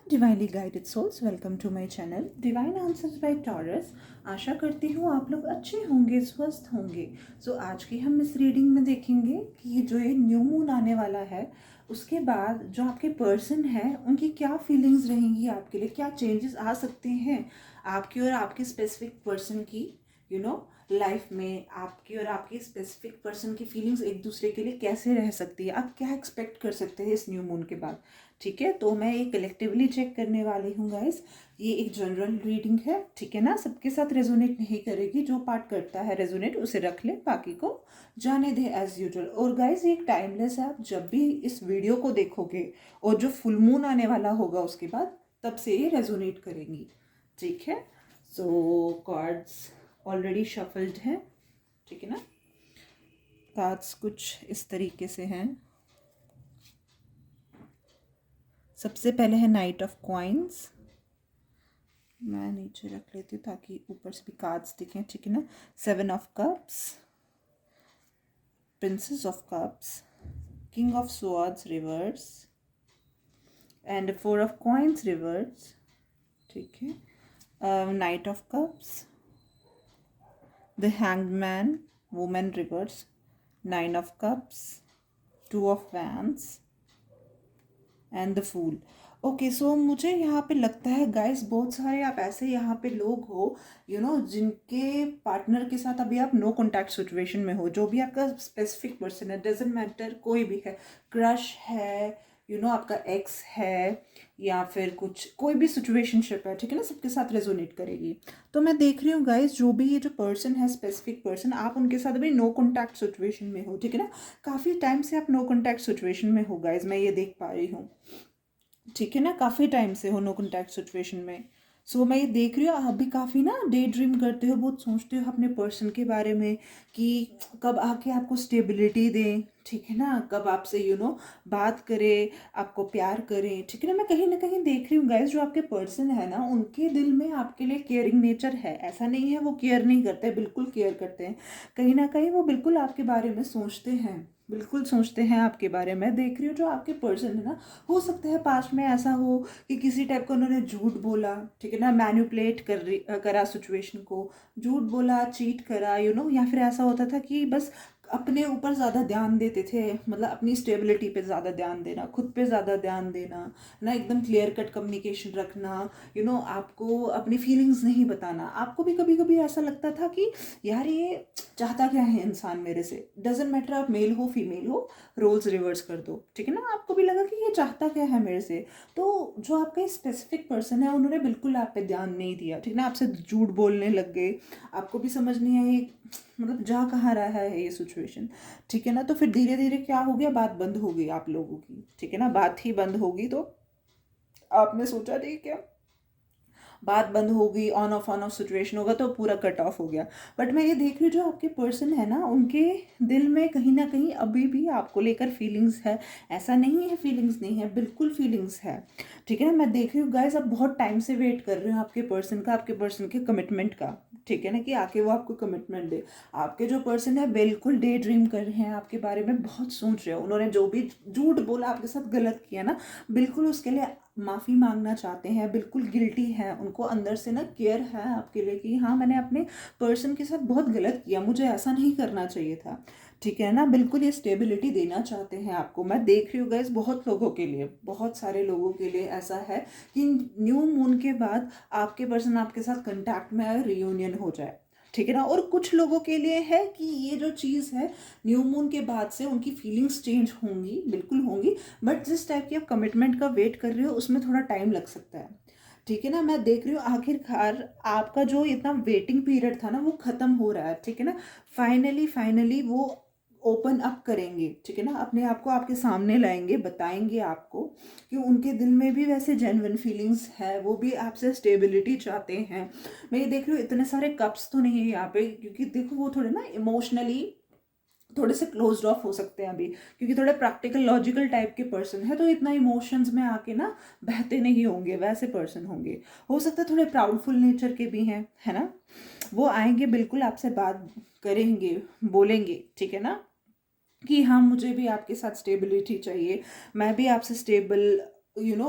Divinely guided souls, welcome to my channel divine answers by Taurus. आशा करती हूँ आप लोग अच्छे होंगे, स्वस्थ होंगे। आज की हम इस रीडिंग में देखेंगे कि जो ये न्यू मून आने वाला है उसके बाद जो आपके पर्सन है उनकी क्या फीलिंग्स रहेंगी, आपके लिए क्या चेंजेस आ सकते हैं आपकी और आपके स्पेसिफिक पर्सन की लाइफ में। आपकी और आपकी स्पेसिफिक पर्सन की फीलिंग्स एक दूसरे के लिए कैसे रह सकती है, आप क्या एक्सपेक्ट कर सकते हैं इस न्यू मून के बाद। ठीक है, तो मैं ये कलेक्टिवली चेक करने वाली हूँ गाइस। ये एक जनरल रीडिंग है, ठीक है ना, सबके साथ रेजोनेट नहीं करेगी। जो पार्ट करता है रेजोनेट उसे रख ले, बाकी को जाने दे एज यूजुअल। और गाइस ये एक टाइमलेस है, आप जब भी इस वीडियो को देखोगे और जो फुल मून आने वाला होगा उसके बाद तब से ये रेजोनेट करेंगी। ठीक है, सो कार्ड्स ऑलरेडी शफल्ड हैं, ठीक है ना। कार्ड्स कुछ इस तरीके से हैं। सबसे पहले है नाइट ऑफ कॉइन्स। मैं नीचे रख लेती हूँ ताकि ऊपर से भी कार्ड्स दिखें, ठीक है ना। 7 of cups, princess of cups, king of swords reverse and 4 of coins reverse, ठीक है। Knight of cups, the hanged man, women reverse, 9 of cups, 2 of wands and the fool. Okay, so मुझे यहाँ पे लगता है गाइस बहुत सारे आप ऐसे यहाँ पे लोग हो जिनके पार्टनर के साथ अभी आप नो कॉन्टैक्ट सिचुएशन में हो। जो भी आपका स्पेसिफिक पर्सन है, डजेंट मैटर, कोई भी है, क्रश है, आपका एक्स है या फिर कुछ कोई भी सिचुएशनशिप है, ठीक है ना, सबके साथ रेजोनेट करेगी। तो मैं देख रही हूँ गाइस, जो भी ये जो पर्सन है, स्पेसिफिक पर्सन, आप उनके साथ अभी नो कॉन्टैक्ट सिचुएशन में हो, ठीक है ना। काफ़ी टाइम से आप नो कॉन्टैक्ट सिचुएशन में हो गाइस, मैं ये देख पा रही हूँ, ठीक है ना। काफ़ी टाइम से हो नो कॉन्टैक्ट सिचुएशन में। मैं ये देख रही हूँ आप भी काफ़ी ना डे ड्रीम करते हो, बहुत सोचते हो अपने पर्सन के बारे में कि कब आके आपको स्टेबिलिटी दें, ठीक है ना, कब आपसे बात करें, आपको प्यार करें, ठीक है ना कहीं देख रही हूँ गाइस, जो आपके पर्सन है ना उनके दिल में आपके लिए केयरिंग नेचर है। ऐसा नहीं है वो केयर नहीं करते, बिल्कुल केयर करते हैं। कहीं ना कहीं वो बिल्कुल आपके बारे में सोचते हैं, बिल्कुल सोचते हैं आपके बारे में। देख रही हूँ जो आपके पर्सन है ना, हो सकता है पास्ट में ऐसा हो कि किसी टाइप का उन्होंने झूठ बोला, ठीक है ना, मैनिपुलेट करा सिचुएशन को, झूठ बोला, चीट करा, या फिर ऐसा होता था कि बस अपने ऊपर ज़्यादा ध्यान देते थे, मतलब अपनी स्टेबिलिटी पे ज़्यादा ध्यान देना, खुद पे ज़्यादा ध्यान देना ना, एकदम क्लियर कट कम्युनिकेशन रखना, आपको अपनी फीलिंग्स नहीं बताना। आपको भी कभी कभी ऐसा लगता था कि यार ये चाहता क्या है इंसान मेरे से, डजेंट मैटर आप मेल हो फीमेल हो, रोल्स रिवर्स कर दो, ठीक है ना। आपको भी लगा कि ये चाहता क्या है मेरे से। तो जो आपका स्पेसिफिक पर्सन है उन्होंने बिल्कुल आप पे ध्यान नहीं दिया, ठीक है ना, आपसे झूठ बोलने लग गए। आपको भी समझ नहीं आई मतलब जा कहाँ रहा है ये सिचुएशन, ठीक है ना। तो फिर धीरे धीरे क्या हो गया, बात बंद हो गई आप लोगों की, ठीक है ना, बात ही बंद होगी। तो आपने सोचा ठीक है, बात बंद हो गई, ऑन ऑफ सिचुएशन होगा तो पूरा कट ऑफ हो गया। बट मैं ये देख रही हूँ जो आपके पर्सन है ना उनके दिल में कहीं ना कहीं अभी भी आपको लेकर फीलिंग्स है। ऐसा नहीं है फीलिंग्स नहीं है, बिल्कुल फीलिंग्स है, ठीक है ना। मैं देख रही हूँ गाइस, आप बहुत टाइम से वेट कर रहे हो आपके पर्सन का, आपके पर्सन के कमिटमेंट का, ठीक है ना, कि आके वो आपको कमिटमेंट दे। आपके जो पर्सन है बिल्कुल डे ड्रीम कर रहे हैं आपके बारे में, बहुत सोच रहे हो। उन्होंने जो भी झूठ बोला आपके साथ, गलत किया ना, बिल्कुल उसके लिए माफ़ी मांगना चाहते हैं, बिल्कुल गिल्टी है, उनको अंदर से ना केयर है आपके लिए कि हाँ मैंने अपने पर्सन के साथ बहुत गलत किया, मुझे ऐसा नहीं करना चाहिए था, ठीक है ना। बिल्कुल ये स्टेबिलिटी देना चाहते हैं आपको। मैं देख रही हूँ गाइस, बहुत लोगों के लिए, बहुत सारे लोगों के लिए ऐसा है कि न्यू मून के बाद आपके पर्सन आपके साथ कंटैक्ट में आए, रियूनियन हो जाए, ठीक है ना। और कुछ लोगों के लिए है कि ये जो चीज़ है न्यू मून के बाद से उनकी फीलिंग्स चेंज होंगी, बिल्कुल होंगी, बट जिस टाइप की आप कमिटमेंट का वेट कर रहे हो उसमें थोड़ा टाइम लग सकता है, ठीक है ना। मैं देख रही हूँ आखिरकार आपका जो इतना वेटिंग पीरियड था ना वो ख़त्म हो रहा है, ठीक है ना। फाइनली फाइनली वो ओपन अप करेंगे, ठीक है ना, अपने आप को आपके सामने लाएंगे, बताएंगे आपको कि उनके दिल में भी वैसे जेन्युइन फीलिंग्स है, वो भी आपसे स्टेबिलिटी चाहते हैं। मैं ये देख रही हूँ इतने सारे कप्स तो नहीं है यहाँ पे, क्योंकि देखो वो थोड़े ना इमोशनली थोड़े से क्लोज्ड ऑफ हो सकते हैं अभी, क्योंकि थोड़े प्रैक्टिकल लॉजिकल टाइप के पर्सन है, तो इतना इमोशंस में आके ना बहते नहीं होंगे, वैसे पर्सन होंगे। हो सकता है थोड़े प्राउडफुल नेचर के भी हैं, है ना। वो आएंगे, बिल्कुल आपसे बात करेंगे, बोलेंगे, ठीक है ना, कि हाँ मुझे भी आपके साथ स्टेबिलिटी चाहिए, मैं भी आपसे स्टेबल यू नो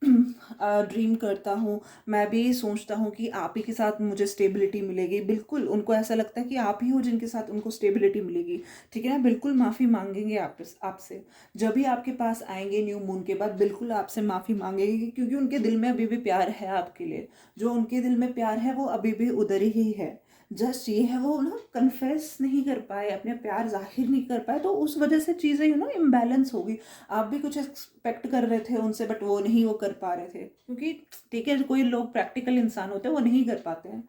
ड्रीम करता हूँ, मैं भी सोचता हूँ कि आप ही के साथ मुझे स्टेबिलिटी मिलेगी। बिल्कुल उनको ऐसा लगता है कि आप ही हो जिनके साथ उनको स्टेबिलिटी मिलेगी, ठीक है ना। बिल्कुल माफ़ी मांगेंगे आपसे जब भी आपके पास आएंगे न्यू मून के बाद, बिल्कुल आपसे माफ़ी मांगेंगे, क्योंकि उनके दिल में अभी भी प्यार है आपके लिए। जो उनके दिल में प्यार है वो अभी भी उधर ही है। जस्ट ये है वो ना कन्फेस नहीं कर पाए, अपने प्यार जाहिर नहीं कर पाए, तो उस वजह से चीज़ें इम्बैलेंस होगी। आप भी कुछ एक्सपेक्ट कर रहे थे उनसे, बट वो नहीं वो कर पा रहे थे, क्योंकि ठीक है कोई लोग प्रैक्टिकल इंसान होते हैं वो नहीं कर पाते हैं,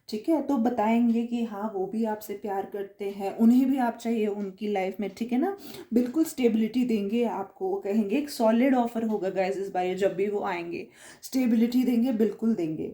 ठीक है। तो बताएंगे कि हाँ वो भी आपसे प्यार करते हैं, उन्हें भी आप चाहिए उनकी लाइफ में, ठीक है ना। बिल्कुल स्टेबिलिटी देंगे आपको, कहेंगे एक सॉलिड ऑफर होगा गाइस इस बार, जब भी वो आएंगे स्टेबिलिटी देंगे, बिल्कुल देंगे,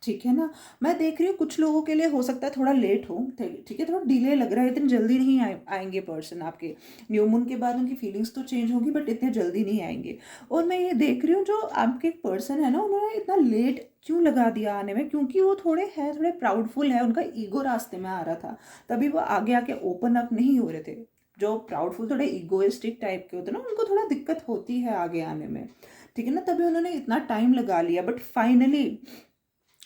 ठीक है ना। मैं देख रही हूँ कुछ लोगों के लिए हो सकता है थोड़ा लेट हो, ठीक है, थोड़ा डिले लग रहा है, इतनी जल्दी नहीं आएंगे पर्सन आपके। न्यू मून के बाद उनकी फीलिंग्स तो चेंज होगी, बट इतने जल्दी नहीं आएंगे। और मैं ये देख रही हूँ जो आपके एक पर्सन है ना, उन्होंने इतना लेट क्यों लगा दिया आने में, क्योंकि वो थोड़े प्राउडफुल है, उनका ईगो रास्ते में आ रहा था, तभी वो आगे आके ओपन अप नहीं हो रहे थे। जो प्राउडफुल थोड़े ईगोइस्टिक टाइप के होते हैं ना, उनको थोड़ा दिक्कत होती है आगे आने में, ठीक है ना, तभी उन्होंने इतना टाइम लगा लिया। बट फाइनली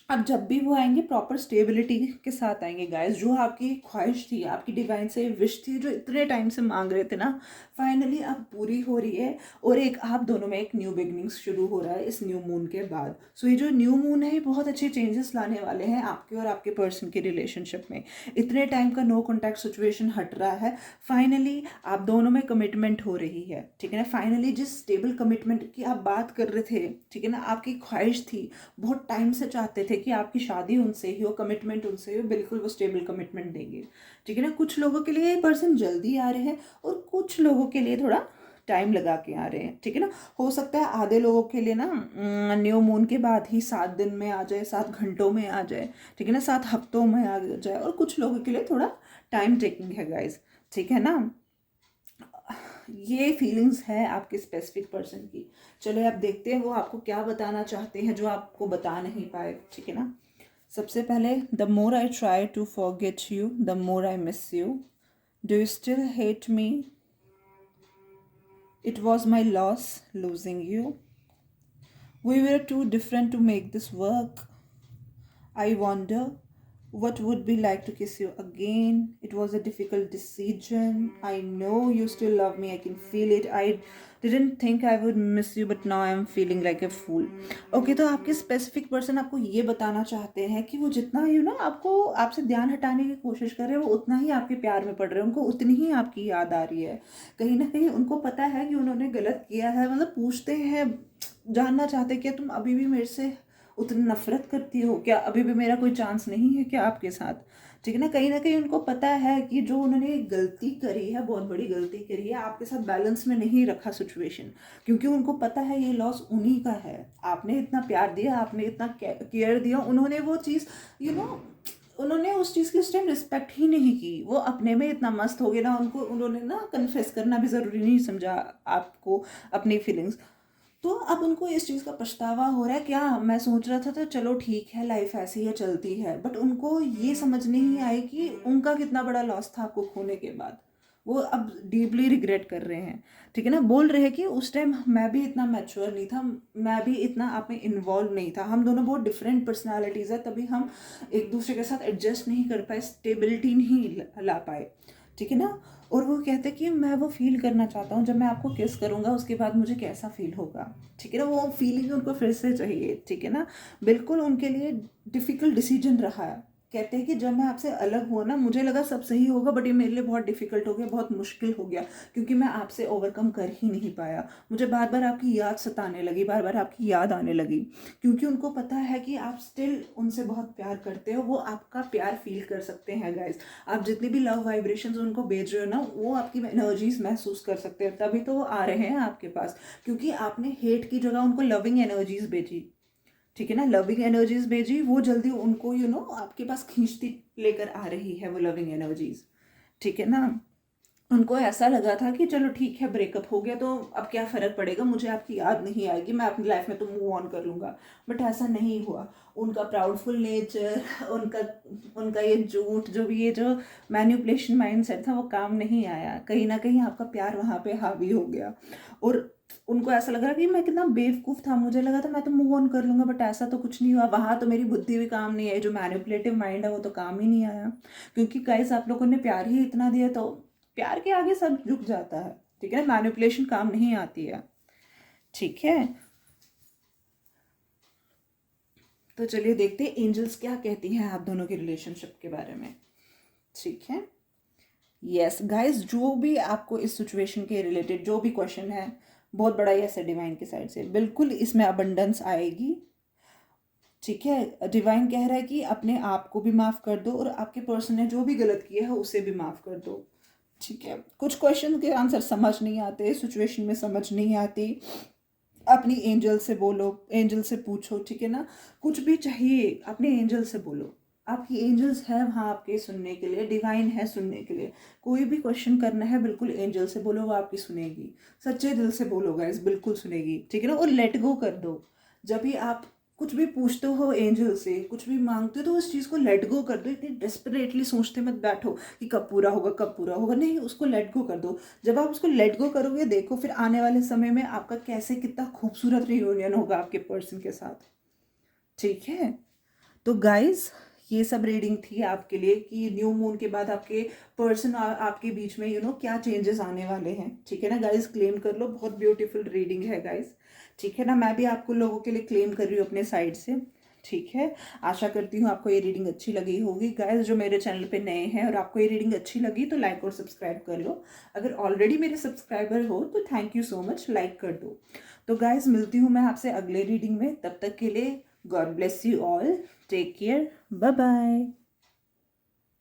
अब जब भी वो आएंगे प्रॉपर स्टेबिलिटी के साथ आएंगे गाइस। जो आपकी ख्वाहिश थी, आपकी डिवाइन से विश थी, जो इतने टाइम से मांग रहे थे ना, फाइनली अब पूरी हो रही है। और एक आप दोनों में एक न्यू बिगनिंग्स शुरू हो रहा है इस न्यू मून के बाद। सो ये जो न्यू मून है ये बहुत अच्छे चेंजेस लाने वाले हैं आपके और आपके पर्सन के रिलेशनशिप में। इतने टाइम का नो कॉन्टैक्ट सिचुएशन हट रहा है, फाइनली आप दोनों में कमिटमेंट हो रही है, ठीक है ना। फाइनली जिस स्टेबल कमिटमेंट की आप बात कर रहे थे, ठीक है ना, आपकी ख्वाहिश थी, बहुत टाइम से चाहते थे कि आपकी शादी उनसे ही हो, कमिटमेंट उनसे हो, बिल्कुल वो स्टेबल कमिटमेंट देंगे, ठीक है ना। कुछ लोगों के लिए ये पर्सन जल्दी आ रहे हैं और कुछ लोगों के लिए थोड़ा टाइम लगा के आ रहे हैं, ठीक है ना। हो सकता है आधे लोगों के लिए ना न्यू मून के बाद ही 7 दिन में आ जाए, 7 घंटों में आ जाए, ठीक है ना, 7 हफ्तों में आ जाए, और कुछ लोगों के लिए थोड़ा टाइम टेकिंग है गाइज, ठीक है ना। ये फीलिंग्स है आपके स्पेसिफिक पर्सन की। चलो आप देखते हैं वो आपको क्या बताना चाहते हैं जो आपको बता नहीं पाए, ठीक है ना। सबसे पहले, the more I try to forget you the more I miss you, do you still hate me, it was my loss losing you, we were too different to make this work, I wonder what would be like to kiss you again. It was a difficult decision. I know you still love me. I can feel it. I didn't think I would miss you, but now I am feeling like a fool. Okay, तो आपके specific person आपको ये बताना चाहते हैं कि वो जितना आपको आपसे ध्यान हटाने की कोशिश कर रहे हैं, वो उतना ही आपके प्यार में पड़ रहे हैं, उनको उतनी ही आपकी याद आ रही है। कहीं ना कहीं उनको पता है कि उन्होंने गलत किया है, मतलब पूछते हैं, जानना चाहते हैं क्या तुम अभी भी मेरे से उतनी नफरत करती हो, क्या अभी भी मेरा कोई चांस नहीं है क्या आपके साथ, ठीक है ना। कहीं उनको पता है कि जो उन्होंने गलती करी है, बहुत बड़ी गलती करी है, आपके साथ बैलेंस में नहीं रखा सिचुएशन, क्योंकि उनको पता है ये लॉस उन्हीं का है। आपने इतना प्यार दिया, आपने इतना केयर दिया, उन्होंने वो चीज़ उन्होंने उस चीज़ की उस टाइम रिस्पेक्ट ही नहीं की। वो अपने में इतना मस्त हो गया ना, उन्होंने ना कन्फेस करना भी ज़रूरी नहीं समझा आपको अपनी फीलिंग्स। तो अब उनको इस चीज़ का पछतावा हो रहा है, क्या मैं सोच रहा था तो चलो ठीक है लाइफ ऐसी है चलती है, बट उनको ये समझ नहीं आई कि उनका कितना बड़ा लॉस था आपको खोने के बाद। वो अब डीपली रिग्रेट कर रहे हैं, ठीक है ना। बोल रहे हैं कि उस टाइम मैं भी इतना मैच्योर नहीं था, मैं भी इतना आप में इन्वॉल्व नहीं था, हम दोनों बहुत डिफरेंट पर्सनालिटीज़ है, तभी हम एक दूसरे के साथ एडजस्ट नहीं कर पाए, स्टेबिलिटी नहीं ला पाए, ठीक है ना। और वो कहते हैं कि मैं वो फील करना चाहता हूँ, जब मैं आपको किस करूँगा उसके बाद मुझे कैसा फील होगा, ठीक है ना। वो फीलिंग उनको फिर से चाहिए, ठीक है ना। बिल्कुल उनके लिए डिफ़िकल्ट डिसीजन रहा है। कहते हैं कि जब मैं आपसे अलग हुआ ना, मुझे लगा सब सही होगा, बट ये मेरे लिए बहुत डिफ़िकल्ट हो गया, बहुत मुश्किल हो गया, क्योंकि मैं आपसे ओवरकम कर ही नहीं पाया। मुझे बार बार आपकी याद सताने लगी, बार बार आपकी याद आने लगी, क्योंकि उनको पता है कि आप स्टिल उनसे बहुत प्यार करते हो, वो आपका प्यार फील कर सकते हैं गाइज। आप जितनी भी लव वाइब्रेशंस उनको भेज रहे हो ना, वो आपकी एनर्जीज महसूस कर सकते हैं, तभी तो वो आ रहे हैं आपके पास, क्योंकि आपने हेट की जगह उनको लविंग एनर्जीज भेजी, ठीक है ना। लविंग एनर्जीज भेजी, वो जल्दी उनको आपके पास खींचती लेकर आ रही है वो लविंग एनर्जीज, ठीक है ना। उनको ऐसा लगा था कि चलो ठीक है ब्रेकअप हो गया तो अब क्या फ़र्क पड़ेगा, मुझे आपकी याद नहीं आएगी, मैं अपनी लाइफ में तो मूव ऑन कर लूँगा, बट ऐसा नहीं हुआ। उनका प्राउडफुल नेचर, उनका उनका ये झूठ, जो भी ये जो मैनिपुलेशन माइंडसेट था, वो काम नहीं आया। कहीं ना कहीं आपका प्यार वहाँ पे हावी हो गया, और उनको ऐसा लग रहा कि मैं कितना बेवकूफ़ था, मुझे लगा था मैं तो मूव ऑन कर लूँगा, बट ऐसा तो कुछ नहीं हुआ। वहाँ तो मेरी बुद्धि भी काम नहीं आई, जो मैनिपुलेटिव माइंड है वो तो काम ही नहीं आया। क्योंकि गाइस आप लोगों ने प्यार ही इतना दिया, तो प्यार के आगे सब झुक जाता है, ठीक है। मैनिपुलेशन काम नहीं आती है, ठीक है। तो चलिए देखते हैं एंजल्स क्या कहती हैं आप दोनों के रिलेशनशिप के बारे में, ठीक है। यस गाइस, जो भी आपको इस सिचुएशन के रिलेटेड जो भी क्वेश्चन है, बहुत बड़ा यस है डिवाइन की साइड से, बिल्कुल इसमें अबंडेंस आएगी, ठीक है। डिवाइन कह रहा है कि अपने आप को भी माफ़ कर दो और आपके पर्सन ने जो भी गलत किया है उसे भी माफ़ कर दो, ठीक है। कुछ क्वेश्चन के आंसर समझ नहीं आते, सिचुएशन में समझ नहीं आती, अपनी एंजल से बोलो, एंजल से पूछो, ठीक है ना। कुछ भी चाहिए अपने एंजल से बोलो, आपकी एंजल्स है वहाँ आपके सुनने के लिए, डिवाइन है सुनने के लिए। कोई भी क्वेश्चन करना है बिल्कुल एंजल से बोलो, वो आपकी सुनेगी, सच्चे दिल से बोलो गाइस, बिल्कुल सुनेगी, ठीक है ना। और लेट गो कर दो। जब भी आप कुछ भी पूछते हो एंजल से, कुछ भी मांगते हो, तो उस चीज़ को लेट गो कर दो। इतनी डेस्परेटली सोचते मत बैठो कि कब पूरा होगा कब पूरा होगा, नहीं, उसको लेट गो कर दो। जब आप उसको लेट गो करोगे, देखो फिर आने वाले समय में आपका कैसे कितना खूबसूरत रियूनियन होगा आपके पर्सन के साथ, ठीक है। तो गाइज ये सब रीडिंग थी आपके लिए कि न्यू मून के बाद आपके पर्सन आपके बीच में क्या चेंजेस आने वाले हैं, ठीक है ना गाइज। क्लेम कर लो, बहुत ब्यूटीफुल रीडिंग है गाइज, ठीक है ना। मैं भी आपको लोगों के लिए क्लेम कर रही हूँ अपने साइड से, ठीक है। आशा करती हूँ आपको ये रीडिंग अच्छी लगी होगी गाइज। जो मेरे चैनल पे नए हैं और आपको ये रीडिंग अच्छी लगी तो लाइक और सब्सक्राइब कर लो। अगर ऑलरेडी मेरे सब्सक्राइबर हो तो thank you so much, like कर दो। तो गाइज मिलती हूँ मैं आपसे अगले रीडिंग में, तब तक के लिए God bless you all, take care, bye bye.